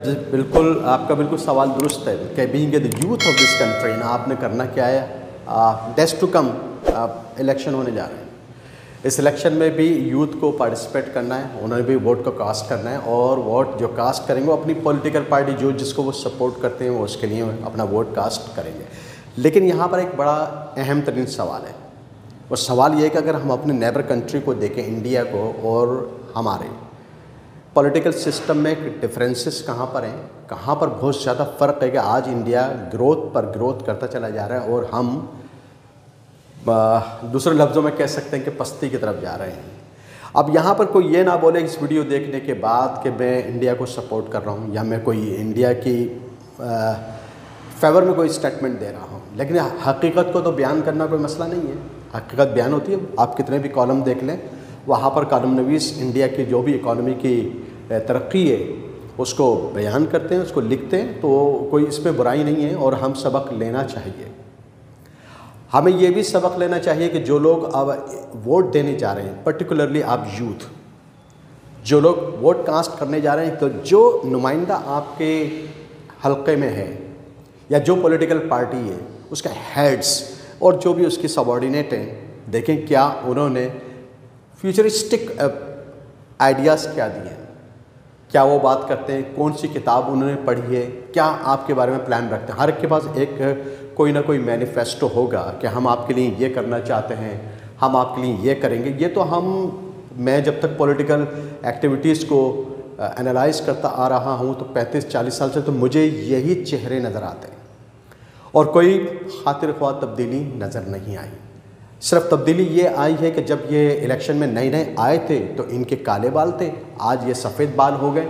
बिल्कुल, आपका बिल्कुल सवाल दुरुस्त है कि being the youth of this country ना आपने करना क्या है। डेज टू कम इलेक्शन होने जा रहे हैं। इस इलेक्शन में भी यूथ को पार्टिसिपेट करना है, उन्होंने भी वोट को कास्ट करना है और वोट जो कास्ट करेंगे वो अपनी पॉलिटिकल पार्टी जो जिसको वो सपोर्ट करते हैं वो उसके लिए अपना वोट कास्ट करेंगे। लेकिन यहाँ पर एक बड़ा अहम तरीन सवाल है। वो सवाल ये है कि अगर हम अपने नेबर कंट्री को देखें, इंडिया को, और हमारे पॉलिटिकल सिस्टम में डिफरेंसेस कहाँ पर हैं, कहाँ पर बहुत ज़्यादा फ़र्क है कि आज इंडिया ग्रोथ पर ग्रोथ करता चला जा रहा है और हम दूसरे लफ्ज़ों में कह सकते हैं कि पस्ती की तरफ जा रहे हैं। अब यहाँ पर कोई ये ना बोले इस वीडियो देखने के बाद कि मैं इंडिया को सपोर्ट कर रहा हूँ या मैं कोई इंडिया की फेवर में कोई स्टेटमेंट दे रहा हूँ, लेकिन हकीकत को तो बयान करना कोई मसला नहीं है। हकीकत बयान होती है। आप कितने भी कॉलम देख लें, वहाँ पर कॉलम नवीस इंडिया की जो भी इकॉनमी की तरक्की है उसको बयान करते हैं, उसको लिखते हैं, तो कोई इसमें बुराई नहीं है और हम सबक लेना चाहिए। हमें ये भी सबक लेना चाहिए कि जो लोग अब वोट देने जा रहे हैं, पर्टिकुलरली आप यूथ, जो लोग वोट कास्ट करने जा रहे हैं, तो जो नुमाइंदा आपके हल्के में है या जो पॉलिटिकल पार्टी है उसका हेड्स और जो भी उसकी सबॉर्डिनेट हैं, देखें क्या उन्होंने फ्यूचरिस्टिक आइडियाज़ क्या दिए हैं, क्या वो बात करते हैं, कौन सी किताब उन्होंने पढ़ी है, क्या आपके बारे में प्लान रखते हैं। हर एक के पास एक कोई ना कोई मैनिफेस्टो होगा कि हम आपके लिए ये करना चाहते हैं, हम आपके लिए ये करेंगे। ये तो मैं जब तक पॉलिटिकल एक्टिविटीज़ को एनालाइज करता आ रहा हूँ तो 35-40 साल से, तो मुझे यही चेहरे नज़र आते हैं और कोई खातिर ख्वाह तब्दीली नज़र नहीं आई। सिर्फ तब्दीली ये आई है कि जब ये इलेक्शन में नए नए आए थे तो इनके काले बाल थे, आज ये सफ़ेद बाल हो गए,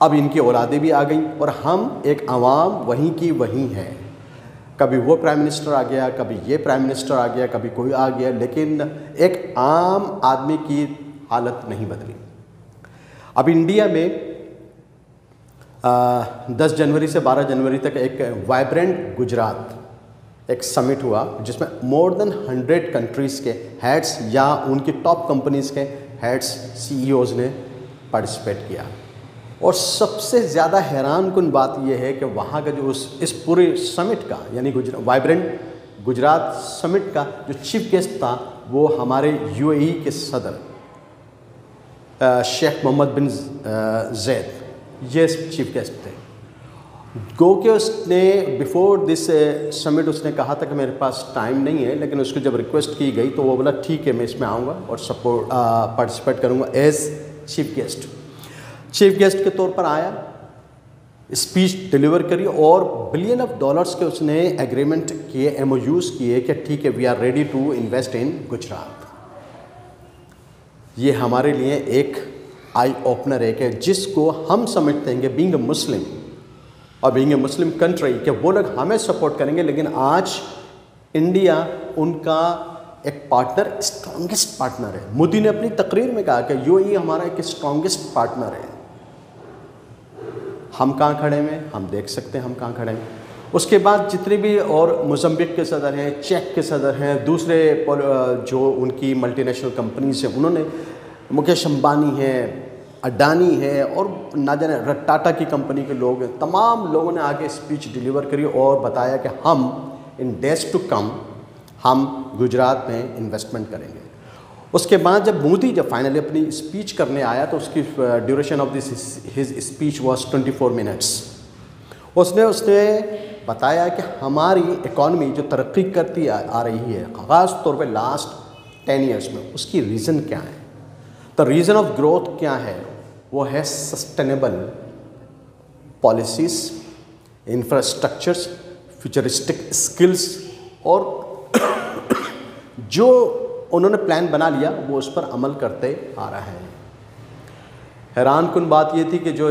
अब इनकी औलादें भी आ गई और हम एक आवाम वहीं की वहीं है। कभी वो प्राइम मिनिस्टर आ गया, कभी ये प्राइम मिनिस्टर आ गया, कभी कोई आ गया, लेकिन एक आम आदमी की हालत नहीं बदली। अब इंडिया में 10 जनवरी से 12 जनवरी तक एक वाइब्रेंट गुजरात एक समिट हुआ जिसमें मोर देन 100 कंट्रीज़ के हेड्स या उनकी टॉप कंपनीज़ के हेड्स, CEOs ने पार्टिसिपेट किया। और सबसे ज़्यादा हैरानकुन बात यह है कि वहाँ का जो इस पूरे समिट का यानी वाइब्रेंट गुजरात समिट का जो चीफ गेस्ट था वो हमारे UAE के सदर शेख मोहम्मद बिन ज़ैद, ये चीफ गेस्ट थे। गो के उसने बिफोर दिस समिट उसने कहा था कि मेरे पास टाइम नहीं है, लेकिन उसको जब रिक्वेस्ट की गई तो वो बोला ठीक है मैं इसमें आऊँगा और पार्टिसिपेट करूँगा as chief guest. Chief guest के तौर पर आया, स्पीच डिलीवर करी और बिलियन ऑफ डॉलर्स के उसने एग्रीमेंट किए, MOUs किए कि ठीक है we are ready to invest in Gujarat. ये हमारे लिए एक आई ओपनर है कि जिसको हम समझते हैं कि बीइंग अ मुस्लिम और बीइंग अ मुस्लिम कंट्री कि वो लोग हमें सपोर्ट करेंगे, लेकिन आज इंडिया उनका एक पार्टनर, स्ट्रॉन्गेस्ट पार्टनर है। मोदी ने अपनी तकरीर में कहा कि UAE हमारा एक स्ट्रॉन्गेस्ट पार्टनर है। हम कहाँ खड़े हैं, हम देख सकते हैं हम कहाँ खड़े हैं। उसके बाद जितने भी और मोज़म्बिक के सदर हैं, चेक के सदर हैं, दूसरे जो उनकी मल्टीनेशनल कंपनीज हैं, उन्होंने मुकेश अंबानी है, अडानी है और ना जाने टाटा की कंपनी के लोग हैं, तमाम लोगों ने आके स्पीच डिलीवर करी और बताया कि हम इन डेज टू कम हम गुजरात में इन्वेस्टमेंट करेंगे। उसके बाद जब मोदी फाइनली अपनी स्पीच करने आया तो उसकी duration of this his speech was 24 minutes. उसने बताया कि हमारी इकॉनमी जो तरक्की करती आ रही है, ख़ास तौर पे लास्ट 10 ईयर्स में, उसकी रीज़न क्या है, द रीज़न ऑफ ग्रोथ क्या है, वो है sustainable policies, infrastructures, futuristic skills और जो उन्होंने प्लान बना लिया वो उस पर अमल करते आ रहा है। हैरानकुन बात ये थी कि जो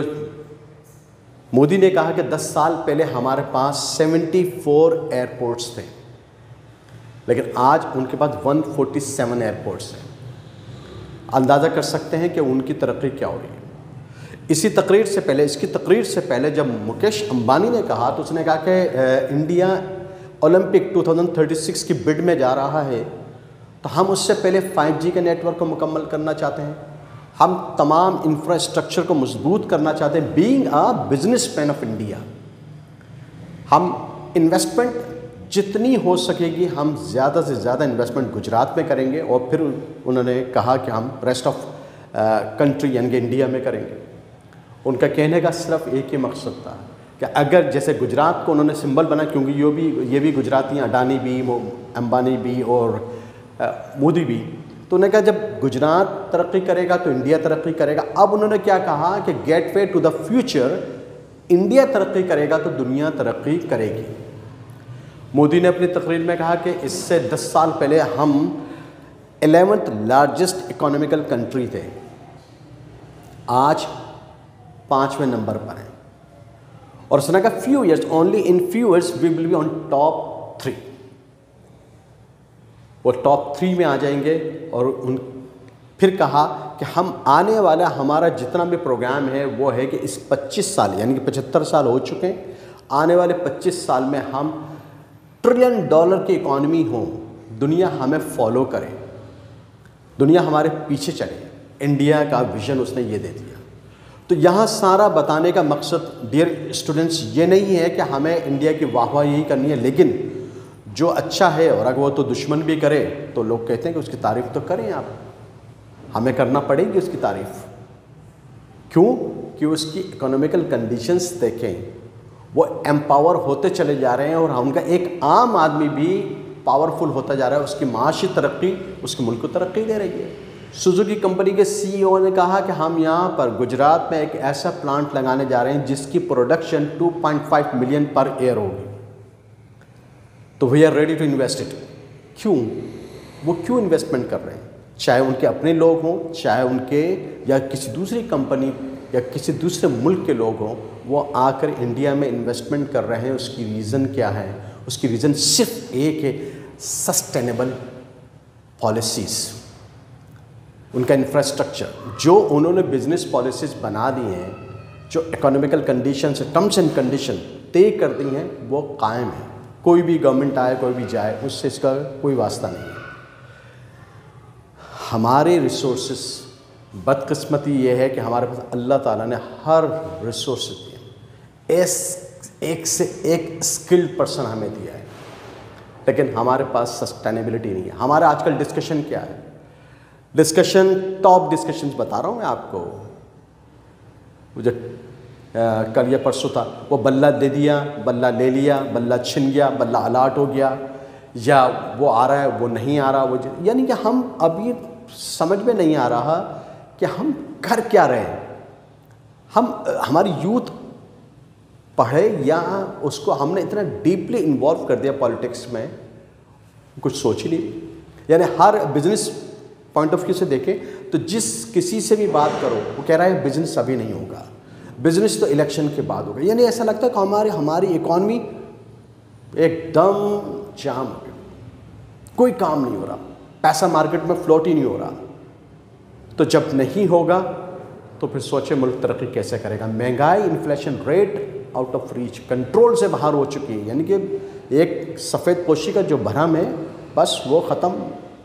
मोदी ने कहा कि 10 साल पहले हमारे पास 74 एयरपोर्ट्स थे, लेकिन आज उनके पास 147 एयरपोर्ट्स हैं। अंदाज़ा कर सकते हैं कि उनकी तरक्की क्या हो रही है। इसकी तकरीर से पहले जब मुकेश अंबानी ने कहा तो उसने कहा कि इंडिया ओलंपिक 2036 की बिड में जा रहा है तो हम उससे पहले 5G के नेटवर्क को मुकम्मल करना चाहते हैं, हम तमाम इंफ्रास्ट्रक्चर को मजबूत करना चाहते हैं। Being a businessman of India, हम इन्वेस्टमेंट जितनी हो सकेगी हम ज़्यादा से ज़्यादा इन्वेस्टमेंट गुजरात में करेंगे, और फिर उन्होंने कहा कि हम रेस्ट ऑफ कंट्री यानी कि इंडिया में करेंगे। उनका कहने का सिर्फ एक ही मकसद था कि अगर जैसे गुजरात को उन्होंने सिंबल बना, क्योंकि ये भी गुजराती, अडानी भी, अंबानी भी और मोदी भी, तो उन्होंने कहा जब गुजरात तरक्की करेगा तो इंडिया तरक्की करेगा। अब उन्होंने क्या कहा कि gateway to the future, India तरक्की करेगा तो दुनिया तरक्की करेगी। मोदी ने अपनी तकरीर में कहा कि इससे 10 साल पहले हम 11th लार्जेस्ट इकोनॉमिकल कंट्री थे, आज 5वें नंबर पर हैं। और उसने कहा few years, only in few years we will be on top 3, वो टॉप 3 में आ जाएंगे। और फिर कहा कि हम आने वाला हमारा जितना भी प्रोग्राम है वो है कि इस 25 साल यानी कि 75 साल हो चुके हैं, आने वाले 25 साल में हम $1 ट्रिलियन की इकॉनमी हो, दुनिया हमें फॉलो करे, दुनिया हमारे पीछे चले। इंडिया का विजन उसने ये दे दिया। तो यहाँ सारा बताने का मकसद डियर स्टूडेंट्स ये नहीं है कि हमें इंडिया की वाहवाही करनी है, लेकिन जो अच्छा है और अगर वो तो दुश्मन भी करे तो लोग कहते हैं कि उसकी तारीफ़ तो करें आप, हमें करना पड़ेगी उसकी तारीफ़। क्यों? कि उसकी इकोनॉमिकल कंडीशंस देखें, वो एम्पावर होते चले जा रहे हैं और उनका एक आम आदमी भी पावरफुल होता जा रहा है, उसकी माशी तरक्की उसके मुल्क को तरक्की दे रही है। सुजुकी कंपनी के CEO ने कहा कि हम यहाँ पर गुजरात में एक ऐसा प्लांट लगाने जा रहे हैं जिसकी प्रोडक्शन 2.5 मिलियन पर ईयर होगी, तो we are ready to invest it. क्यों? वो क्यों इन्वेस्टमेंट कर रहे हैं? चाहे उनके अपने लोग हों, चाहे उनके या किसी दूसरी कंपनी या किसी दूसरे मुल्क के लोग हों, वो आकर इंडिया में इन्वेस्टमेंट कर रहे हैं। उसकी रीज़न क्या है? उसकी रीज़न सिर्फ एक है, सस्टेनेबल पॉलिसीज़, उनका इंफ्रास्ट्रक्चर, जो उन्होंने बिजनेस पॉलिसीज़ बना दी हैं, जो economical conditions, terms and condition तय कर दी हैं, वो कायम है। कोई भी गवर्नमेंट आए, कोई भी जाए, उससे इसका कोई वास्ता नहीं है। हमारे रिसोर्सेस, बदकिस्मती ये है कि हमारे पास अल्लाह ताला ने हर रिसोर्स दिए, एक से एक स्किल्ड पर्सन हमें दिया है, लेकिन हमारे पास सस्टेनेबिलिटी नहीं है। हमारा आजकल डिस्कशन क्या है? डिस्कशन, टॉप डिस्कशंस बता रहा हूँ मैं आपको। मुझे कल या परसों था, वो बल्ला दे दिया, बल्ला ले लिया, बल्ला छिन गया, बल्ला अलाट हो गया, या वो आ रहा है वो नहीं आ रहा, वो यानी कि हम अभी समझ में नहीं आ रहा कि हम कर क्या रहे हैं। हमारी यूथ पढ़े या उसको हमने इतना डीपली इन्वॉल्व कर दिया पॉलिटिक्स में, कुछ सोच ही नहीं। यानी हर बिजनेस पॉइंट ऑफ व्यू से देखें तो जिस किसी से भी बात करो वो कह रहा है बिजनेस अभी नहीं होगा, बिजनेस तो इलेक्शन के बाद होगा। यानी ऐसा लगता है कि हमारी इकॉनमी एकदम जाम हो गई, कोई काम नहीं हो रहा, पैसा मार्केट में फ्लोट ही नहीं हो रहा। तो जब नहीं होगा तो फिर सोचे मुल्क तरक्की कैसे करेगा। महंगाई, inflation rate out of reach, control से बाहर हो चुकी है। यानी कि एक सफ़ेद पोशी का जो भरम है बस वो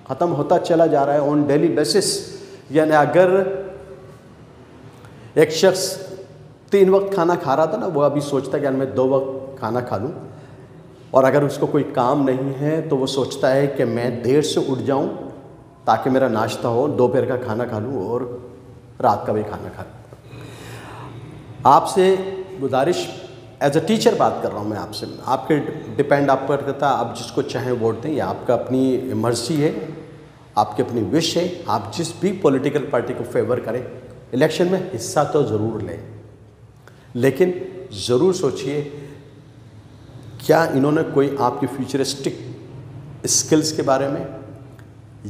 ख़त्म होता चला जा रहा है ऑन डेली बेसिस। यानी अगर एक शख्स 3 वक्त खाना खा रहा था ना, वो अभी सोचता है कि मैं 2 वक्त खाना खा लूँ। और अगर उसको कोई काम नहीं है तो वो सोचता है कि मैं देर से उठ जाऊँ ताकि मेरा नाश्ता हो, दोपहर का खाना खा लूँ और रात का भी खाना खा लूँ। आपसे गुजारिश, एज अ टीचर बात कर रहा हूँ मैं आपसे, आपके डिपेंड आप पर करता, आप जिसको चाहें वोट दें, या आपका अपनी मर्जी है, आपकी अपनी विश है। आप जिस भी पॉलिटिकल पार्टी को फेवर करें, इलेक्शन में हिस्सा तो ज़रूर लें, लेकिन ज़रूर सोचिए क्या इन्होंने कोई आपकी फ्यूचरिस्टिक स्किल्स के बारे में,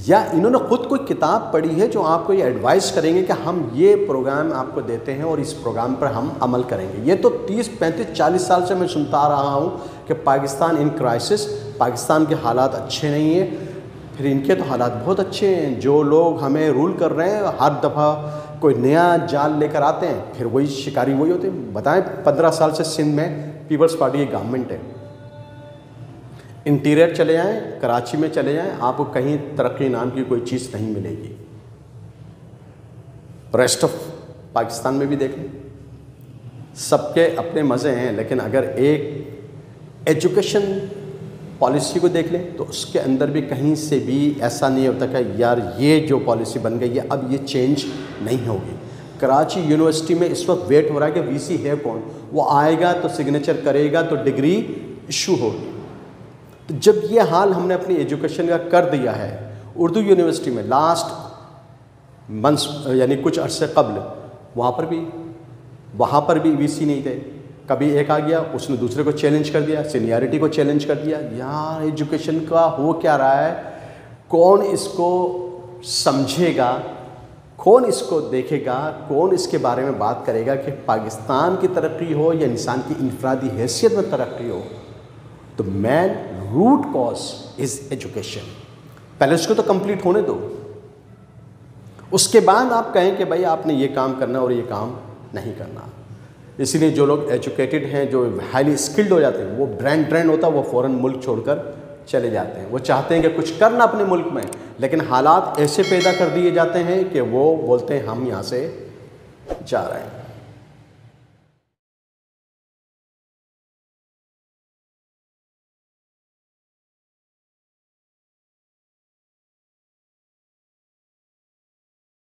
या इन्होंने ख़ुद कोई किताब पढ़ी है जो आपको ये एडवाइस करेंगे कि हम ये प्रोग्राम आपको देते हैं और इस प्रोग्राम पर हम अमल करेंगे। ये तो 30, 35, 40 साल से मैं सुनता आ रहा हूँ कि पाकिस्तान इन क्राइसिस, पाकिस्तान के हालात अच्छे नहीं हैं। फिर इनके तो हालात बहुत अच्छे हैं। जो लोग हमें रूल कर रहे हैं हर दफ़ा कोई नया जाल लेकर आते हैं, फिर वही शिकारी वही होते हैं। बताएं, 15 साल से सिंध में पीपल्स पार्टी की गवर्नमेंट है। इंटीरियर चले जाएं, कराची में चले जाएं, आपको कहीं तरक्की नाम की कोई चीज़ नहीं मिलेगी। रेस्ट ऑफ पाकिस्तान में भी देख लें, सबके अपने मज़े हैं, लेकिन अगर एक एजुकेशन पॉलिसी को देख लें तो उसके अंदर भी कहीं से भी ऐसा नहीं होता कि यार ये जो पॉलिसी बन गई है अब ये चेंज नहीं होगी। कराची यूनिवर्सिटी में इस वक्त वेट हो रहा है कि वीसी है कौन, वो आएगा तो सिग्नेचर करेगा तो डिग्री इशू होगी। तो जब ये हाल हमने अपनी एजुकेशन का कर दिया है, उर्दू यूनिवर्सिटी में लास्ट मंथ्स यानी कुछ अरसे कबल वहाँ पर भी वीसी नहीं थे। कभी एक आ गया, उसने दूसरे को चैलेंज कर दिया, सीनियरिटी को चैलेंज कर दिया। यार एजुकेशन का हो क्या रहा है, कौन इसको समझेगा, कौन इसको देखेगा, कौन इसके बारे में बात करेगा कि पाकिस्तान की तरक्की हो या इंसान की इनफरादी हैसियत में तरक्की हो। तो main root cause is education. पहले उसको तो कंप्लीट होने दो, उसके बाद आप कहें कि भाई आपने ये काम करना और ये काम नहीं करना। इसीलिए जो लोग एजुकेटेड हैं, जो हाईली स्किल्ड हो जाते हैं, वो ब्रेन होता है, वो फ़ौरन मुल्क छोड़कर चले जाते हैं। वो चाहते हैं कि कुछ करना अपने मुल्क में, लेकिन हालात ऐसे पैदा कर दिए जाते हैं कि वो बोलते हैं हम यहाँ से जा रहे हैं।